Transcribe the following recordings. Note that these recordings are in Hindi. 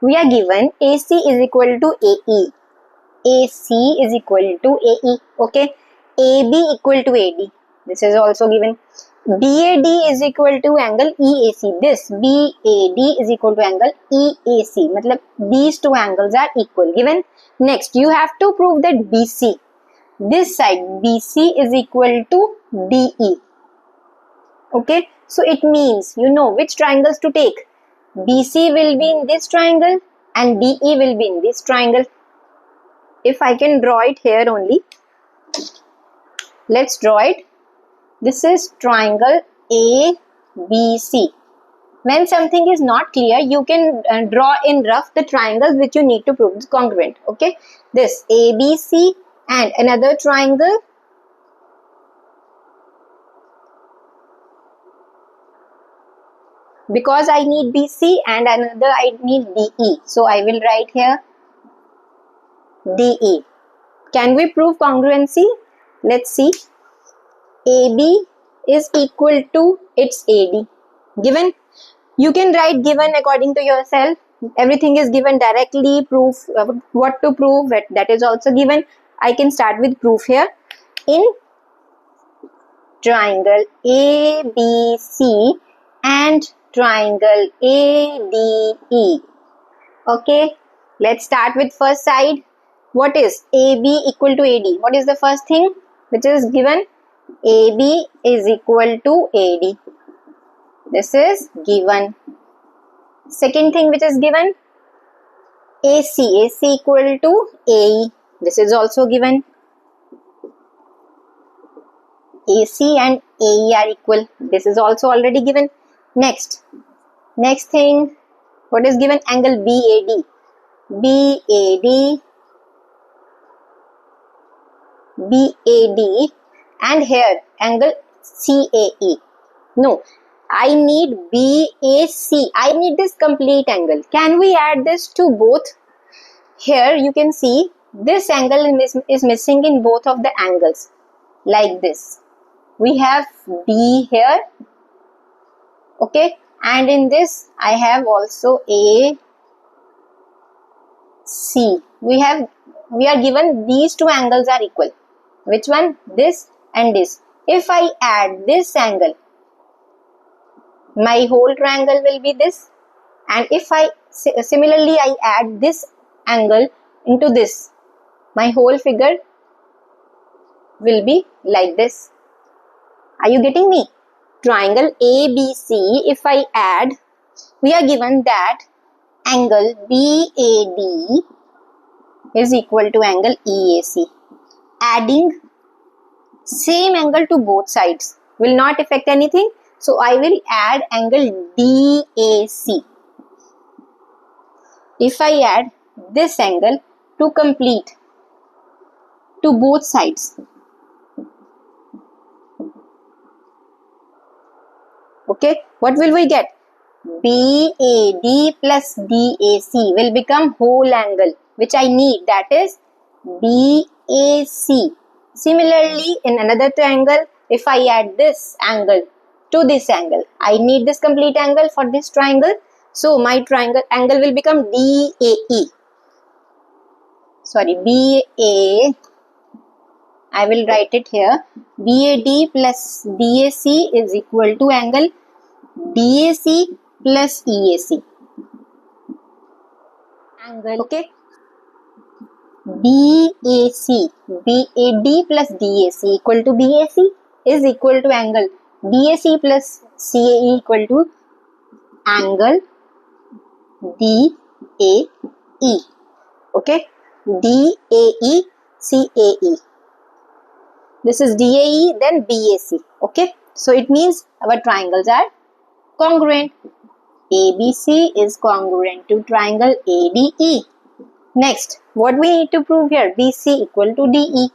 We are given AC is equal to AE. AC is equal to AE. Okay. AB equal to AD. This is also given. BAD is equal to angle EAC. This BAD is equal to angle EAC. मतलब these two angles are equal. Given. Next, you have to prove that BC. This side BC is equal to DE. Okay. So it means you know which triangles to take. BC will be in this triangle and DE will be in this triangle. If I can draw it here only, let's draw it. This is triangle ABC. When something is not clear, you can draw in rough the triangles which you need to prove is congruent. Okay, this ABC and another triangle because I need BC and another I need DE. So I will write here DE. Can we prove congruency? Let's see. AB is equal to its AD. Given. You can write given according to yourself. Everything is given directly. Proof, what to prove, that is also given. I can start with proof here. In triangle ABC and triangle ADE. Okay, let's start with first side. What is AB equal to AD? What is the first thing which is given? AB is equal to AD. This is given. Second thing which is given, AC equal to AE. This is also given. AC and AE are equal. This is also already given. Next thing, what is given? Angle BAD. BAD and here angle CAE. No, I need BAC. I need this complete angle. Can we add this to both? Here you can see this angle is missing in both of the angles. Like this. We have D here. Okay. And in this I have also AC. We are given these two angles are equal. Which one? This and this. If I add this angle, my whole triangle will be this, and if I similarly I add this angle into this, my whole figure will be like this. Are you getting me? Triangle ABC, if I add, we are given that angle BAD is equal to angle EAC. Adding same angle to both sides will not affect anything. So I will add angle DAC. If I add this angle to complete to both sides. Okay, what will we get? BAD plus DAC will become whole angle which I need, that is BAC. Similarly, in another triangle, if I add this angle to this angle, I need this complete angle for this triangle. So my triangle angle will become BAE. Sorry, BA. I will write it here. BAD plus DAC is equal to angle DAC plus EAC. Angle, okay. BAC, BAD plus DAC equal to BAC is equal to angle DAC plus CAE equal to angle DAE. Okay, DAE, CAE. This is DAE, then BAC. Okay, so it means our triangles are congruent. ABC is congruent to triangle ADE. Next, what we need to prove here? BC equal to DE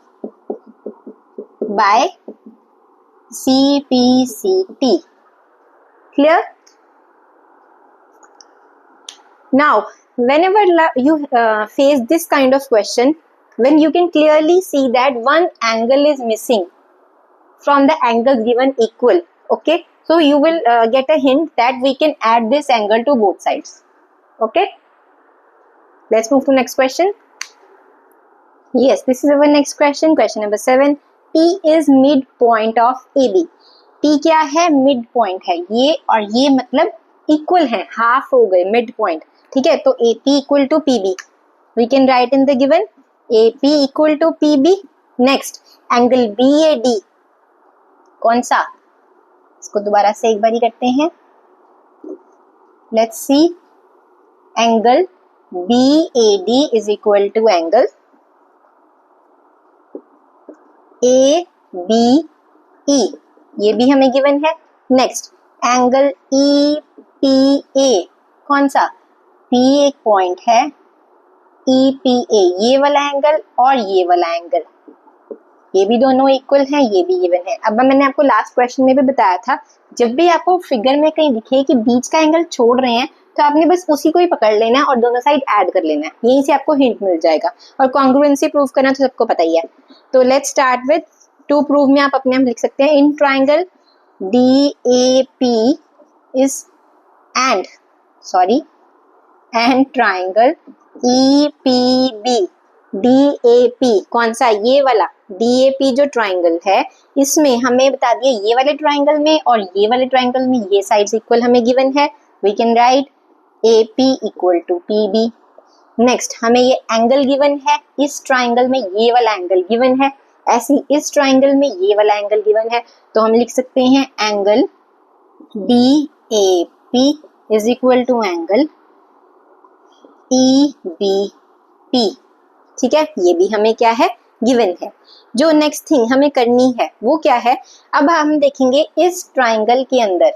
by CPCT. Clear? Now, whenever you face this kind of question, when you can clearly see that one angle is missing from the angles given equal, okay, so you will get a hint that we can add this angle to both sides. Okay, Let's move to next question. Yes, this is our next question. Question number 7. P is midpoint of AB. P क्या है? मिड पॉइंट है. ये और ये मतलब इक्वल है, हाफ हो गए, मिड पॉइंट. ठीक है, तो AP equal to PB. We can write in the given AP equal to PB. Next, angle BAD कौन सा? इसको दोबारा से एक बारी करते हैं. Let's see. Angle BAD is equal to angle ABE. ये भी हमें गिवन है. नेक्स्ट, एंगल EPA कौन सा? P एक पॉइंट है, EPA ये वाला एंगल और ये वाला एंगल, ये भी दोनों इक्वल हैं, ये भी गिवन है. अब मैंने आपको लास्ट क्वेश्चन में भी बताया था, जब भी आपको फिगर में कहीं दिखे कि बीच का एंगल छोड़ रहे हैं तो आपने बस उसी को ही पकड़ लेना है और दोनों साइड ऐड कर लेना है. यहीं से आपको हिंट मिल जाएगा. और कॉन्ग्रुएंसी प्रूव करना तो सबको पता ही है. तो let's start with two prove में आप अपने आप लिख सकते हैं in triangle DAP is and triangle EPB. DAP कौन सा? ये वाला DAP जो ट्राइंगल है, इसमें हमें बता दिया ये वाले ट्राइंगल में और ये वाले ट्राइंगल में ये साइड्स इक्वल हमें गिवन है. We can write AP equal to PB. Next, हमें ये एंगल गिवन है, इस ट्राइंगल में ये वाला एंगल गिवन है, ऐसे इस ट्राइंगल में ये वाला एंगल गिवन है. तो हम लिख सकते हैं angle DAP is equal to angle EBP. ठीक है, ये भी हमें क्या है? गिवन है. जो नेक्स्ट थिंग हमें करनी है वो क्या है? अब हम देखेंगे इस ट्राइंगल के अंदर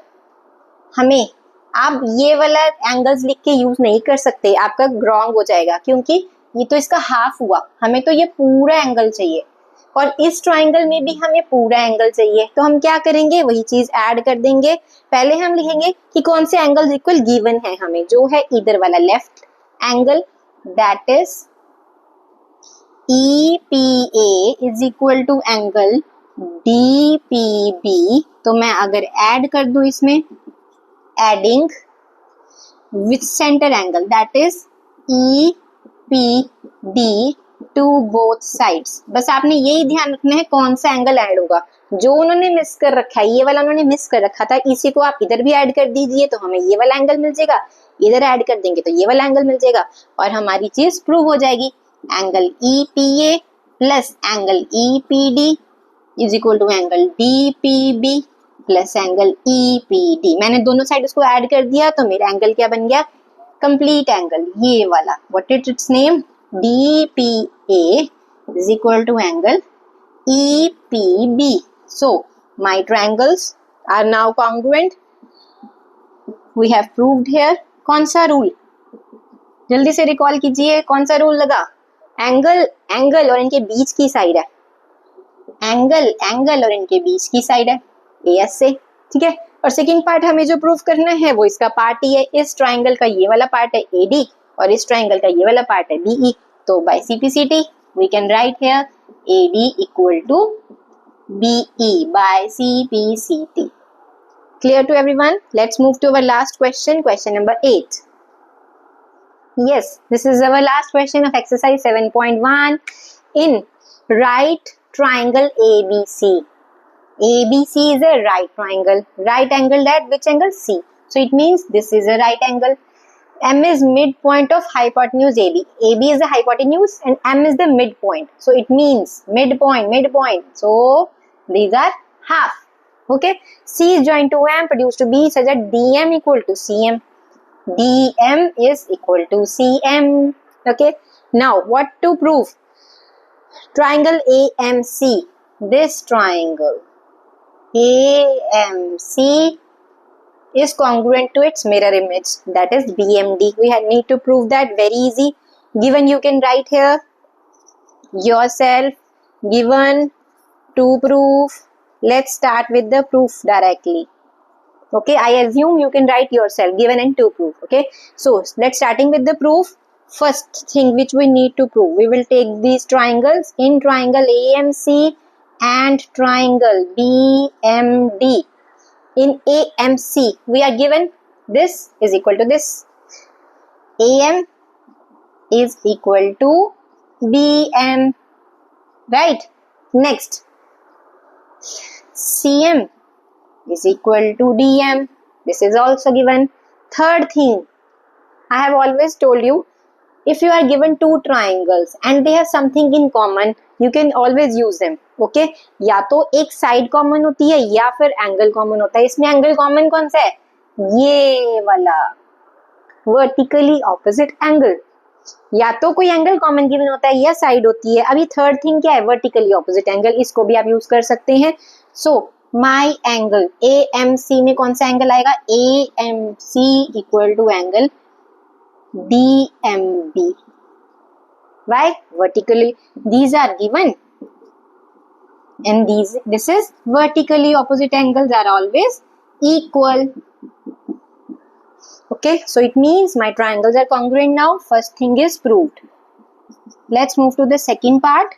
हमें, आप ये वाला एंगल्स लिख के यूज नहीं कर सकते, आपका रॉन्ग हो जाएगा, क्योंकि ये तो इसका हाफ हुआ, हमें तो ये पूरा एंगल चाहिए और इस ट्राइंगल में भी हमें पूरा एंगल चाहिए. तो हम क्या करेंगे? वही चीज ऐड कर देंगे. पहले हम लिखेंगे कि कौन से एंगल्स इक्वल गिवन है हमें, जो है इधर वाला left angle, that is EPA is equal to angle DPB. तो मैं अगर ऐड कर दूं इसमें, adding with centre angle that is EPD to both sides. बस आपने यही ध्यान रखना है कौन सा एंगल ऐड होगा. जो उन्होंने मिस कर रखा है, ये वाला उन्होंने मिस कर रखा था, इसी को आप इधर भी ऐड कर दीजिए तो हमें ये वाला एंगल मिल जाएगा. इधर ऐड कर देंगे तो ये वाला एंगल मिल जाएगा और हमारी चीज प्रूव हो जाएगी. Angle EPA plus angle EPD is equal to angle DPB plus angle EPD. मैंने दोनों साइड उसको ऐड कर दिया तो मेरा एंगल क्या बन गया? कंप्लीट एंगल, ये वाला. What is it's name? DPA is equal to angle EPB. So my triangles are now congruent. We have proved here. कौन सा रूल? जल्दी से रिकॉल कीजिए, कौन सा रूल लगा? एंगल और इनके बीच की साइड है, एंगल और इनके बीच की साइड है AS से. ठीक है, और सेकंड पार्ट हमें जो प्रूव करना है वो इसका पार्ट ही है. इस ट्राइंगल का ये वाला पार्ट है AD और इस ट्राइंगल का ये वाला पार्ट है BE. तो bye CPCT we can write here AD equal to BE by CPCT. Clear to everyone? Let's move to our last question, question number 8. Yes, this is our last question of exercise 7.1 in right triangle ABC. ABC is a right triangle. Right angle at which angle? C. So it means this is a right angle. M is midpoint of hypotenuse AB. AB is the hypotenuse and M is the midpoint. So it means midpoint. So these are half. Okay. C is joined to M produced to B such that DM equal to CM. DM is equal to CM. Okay. Now what to prove? Triangle AMC. This triangle AMC is congruent to its mirror image, that is BMD. We need to prove that. Very easy. Given you can write here yourself. Given to prove. Let's start with the proof directly. Okay, I assume you can write yourself given and to prove. Okay, so let's starting with the proof. First thing which we need to prove, we will take these triangles in triangle AMC and triangle BMD. In AMC, we are given this is equal to this. AM is equal to BM, right? Next, CM is equal to DM. This is also given. Third thing, I have always told you, if you are given two triangles and they have something in common, you can always use them. Okay? या तो एक साइड कॉमन होती है या फिर एंगल कॉमन होता है. इसमें एंगल कॉमन कौन सा है? ये वाला वर्टिकली ऑपोजिट एंगल. या तो कोई एंगल कॉमन गिवन होता है या साइड होती है. अभी थर्ड थिंग क्या है? Vertically opposite angle. इसको भी आप यूज कर सकते हैं. सो माई एंगल AMC में कौन सा एंगल आएगा? AMC equal to angle DMB. Why? Vertically these are given, and this is vertically opposite angles are always equal. Okay, so it means my triangles are congruent now. First thing is proved. Let's move to the second part.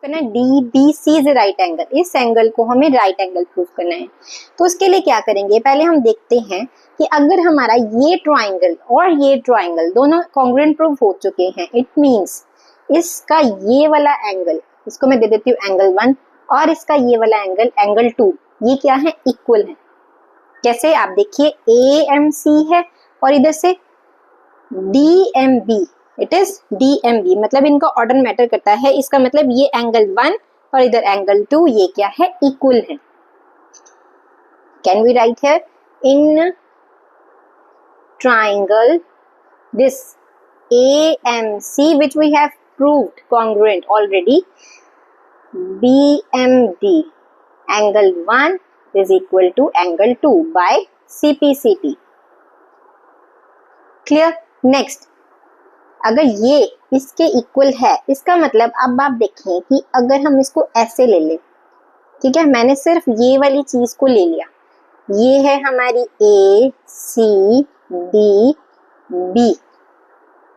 करना है DBC is a right angle. इस एंगल को हमें राइट एंगल प्रूव करना है. तो उसके लिए क्या करेंगे? पहले हम देखते हैं कि अगर हमारा ये ट्राइंगल और ये ट्राइंगल दोनों कॉन्ग्रुएंट प्रूव हो चुके हैं, इट मींस इसका ये वाला एंगल, इसको मैं दे देती हूँ एंगल 1, और इसका ये वाला एंगल एंगल 2, ये क्या है? इक्वल है. कैसे? आप देखिए, AMC है और इधर से DMB, इट इज DMB, मतलब इनका ऑर्डर मैटर करता है. इसका मतलब ये एंगल 1 और इधर एंगल 2, ये क्या है? इक्वल है. Can we write here in triangle this AMC, which we have proved congruent already, BMD angle 1 is equal to angle 2 by CPCT. Clear? Next, अगर ये इसके इक्वल है, इसका मतलब अब आप देखें कि अगर हम इसको ऐसे ले लें, ठीक है, मैंने सिर्फ ये वाली चीज को ले लिया, ये है हमारी ACDB.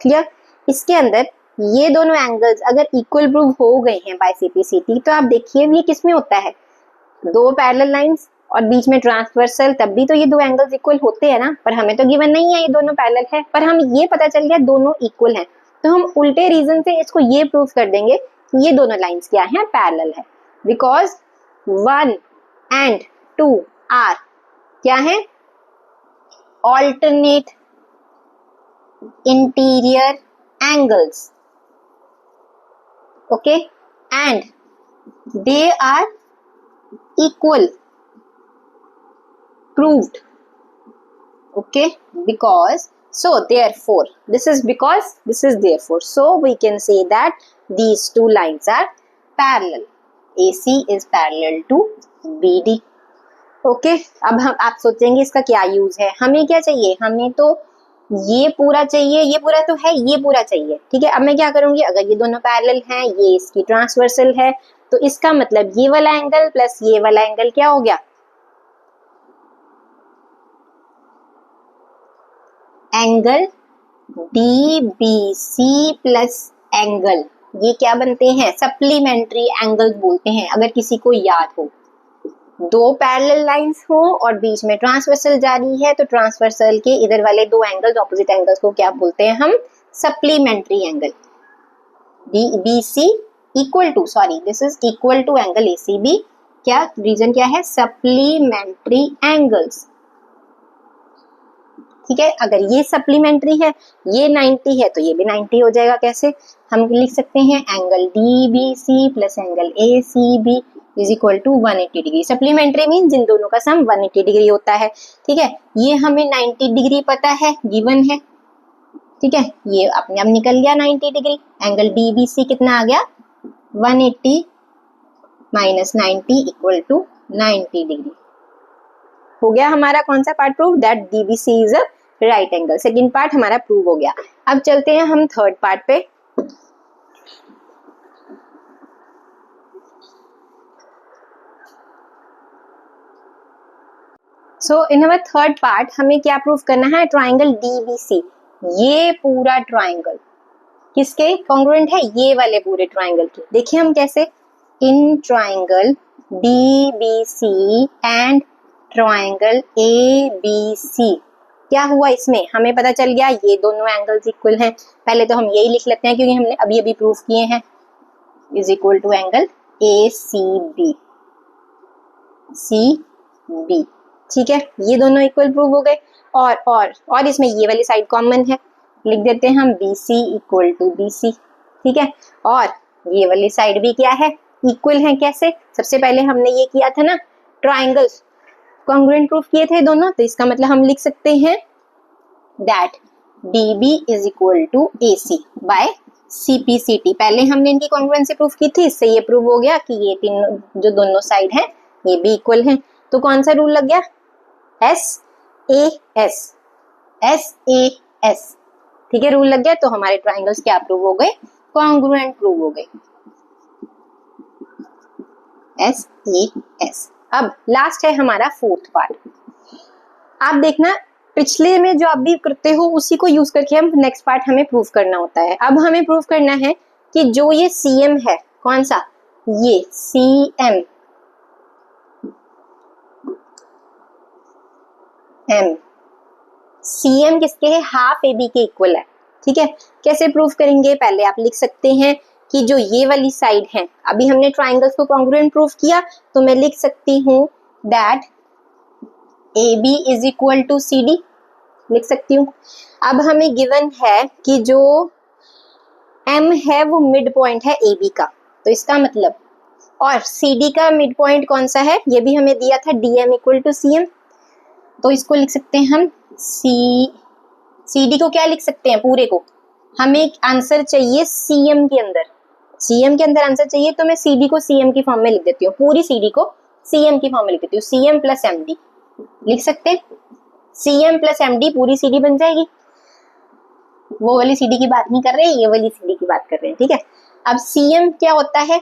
क्लियर? इसके अंदर ये दोनों एंगल्स अगर इक्वल प्रूव हो गए हैं बाय CPCT, तो आप देखिए ये किस में होता है? दो पैरेलल लाइंस और बीच में ट्रांसवर्सल, तब भी तो ये दो एंगल्स इक्वल होते हैं ना. पर हमें तो गिवन नहीं है ये दोनों पैरेलल है, पर हम ये पता चल गया दोनों इक्वल हैं, तो हम उल्टे रीजन से इसको ये प्रूव कर देंगे कि ये दोनों लाइंस क्या हैं? पैरेलल है. बिकॉज 1 and 2 आर क्या है? Alternate interior angles. Okay, and they are equal proved. Okay, because so therefore this is because this is therefore, so we can say that these two lines are parallel. AC is parallel to BD. Okay, अब हम आप सोचेंगे इसका क्या यूज है? हमें क्या चाहिए? हमें तो ये पूरा चाहिए, ये पूरा तो है, ये पूरा चाहिए. ठीक है, अब मैं क्या करूंगी? अगर ये दोनों पैरेलल हैं, ये इसकी ट्रांसवर्सल है, तो इसका मतलब ये वाला एंगल प्लस ये वाला एंगल क्या हो गया? एंगल DBC प्लस एंगल, ये क्या बनते हैं? सप्लीमेंट्री एंगल्स बोलते हैं. अगर किसी को याद हो, दो पैरेलल लाइंस हो और बीच में ट्रांसवर्सल जारी है, तो ट्रांसवर्सल के इधर वाले दो एंगल्स, ऑपोजिट एंगल्स को क्या बोलते हैं हम? Supplementary angle. DBC equal to, sorry this is equal to angle ACB. क्या रीजन क्या है? Supplementary angles. ठीक है, अगर ये सप्लीमेंट्री है, ये 90 है, तो ये भी 90 हो जाएगा. कैसे? हम लिख सकते हैं angle DBC plus angle ACB is equal to 180 degree. Supplementary mean जिन दोनों का सम 180 डिग्री होता है. ठीक है, ये हमें 90 डिग्री पता है, गिवन है. ठीक है, ये अपने आप निकल गया 90 डिग्री. एंगल DBC कितना आ गया? 180 माइनस 90 इक्वल टू 90 डिग्री. हो गया हमारा कौन सा part prove? That DBC is a right angle. Second part हमारा प्रूव हो गया. अब चलते हैं हम थर्ड पार्ट पे. सो इन अवर थर्ड पार्ट हमें क्या प्रूव करना है? ट्राइंगल DBC, ये पूरा ट्राइंगल किसके कॉन्ग्रुएंट है? ये वाले पूरे ट्राइंगल के. देखिए हम कैसे, in triangle DBC and triangle ABC क्या हुआ इसमें, हमें पता चल गया ये दोनों एंगल्स इक्वल हैं। पहले तो हम यही लिख लेते हैं क्योंकि हमने अभी अभी प्रूव किए हैं, is equal to angle ACB, CB, ठीक है, ये दोनों इक्वल प्रूव हो गए। और इसमें ये वाली साइड कॉमन है, लिख देते हैं हम BC इक्वल टू BC, ठीक है, और ये वाली साइड भी क्या है, इक्वल है। कैसे, सबसे पहले हमने ये किया था ना, ट्राइंगल्स कॉन्ग्रुएंट प्रूफ किए थे दोनों, तो इसका मतलब हम लिख सकते हैं that DB is equal to AC by CPCT। पहले हमने इनकी कॉन्ग्रुएंसी प्रूफ की थी, इससे ये प्रूव हो गया कि ये तीनों जो दोनों साइड हैं ये भी इक्वल हैं। तो कौन सा रूल लग गया, SAS, ठीक है, रूल लग गया। तो हमारे ट्राइंगल्स क्या प्रूव हो गए, कॉन्ग्रुएंट प्रूव हो गए, SAS। अब लास्ट है हमारा फोर्थ पार्ट। आप देखना पिछले में जो आप भी करते हो उसी को यूज करके हम नेक्स्ट पार्ट हमें प्रूव करना होता है। अब हमें प्रूव करना है कि जो ये CM है, कौन सा, ये CM, CM किसके है, हाफ AB के इक्वल है, ठीक है। कैसे प्रूव करेंगे, पहले आप लिख सकते हैं कि जो ये वाली साइड है, अभी हमने ट्राइंगल्स को कॉन्ग्रुएंट प्रूव किया, तो मैं लिख सकती हूँ that AB is equal to CD, लिख सकती हूँ। अब हमें गिवन है कि जो M है वो मिड पॉइंट है AB का, तो इसका मतलब, और CD का मिड पॉइंट कौन सा है, ये भी हमें दिया था DM इक्वल टू CM, तो इसको लिख सकते हैं हम CD को क्या लिख सकते हैं, पूरे को, हमें आंसर चाहिए CM के अंदर आंसर चाहिए, तो मैं CD को CM की फॉर्म में लिख देती हूँ, पूरी CD को CM की फॉर्म में लिख देती हूँ, CM प्लस MD लिख सकते हैं, CM प्लस MD पूरी CD बन जाएगी। वो वाली CD की बात नहीं कर रहे, ये वाली CD की बात कर रहे हैं, ठीक है। अब CM क्या होता है,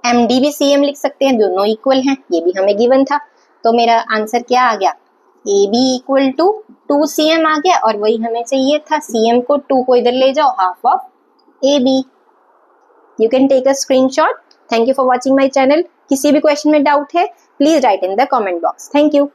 MD भी CM लिख सकते हैं, दोनों इक्वल हैं, ये भी हमें गिवन था। तो मेरा आंसर क्या आ गया, AB इक्वल टू 2CM आ गया, और वही हमें चाहिए था, CM को 2 को इधर ले जाओ, half of AB। You can take a screenshot. Thank you for watching my channel. किसी भी क्वेश्चन में डाउट है please write in the comment box. Thank you.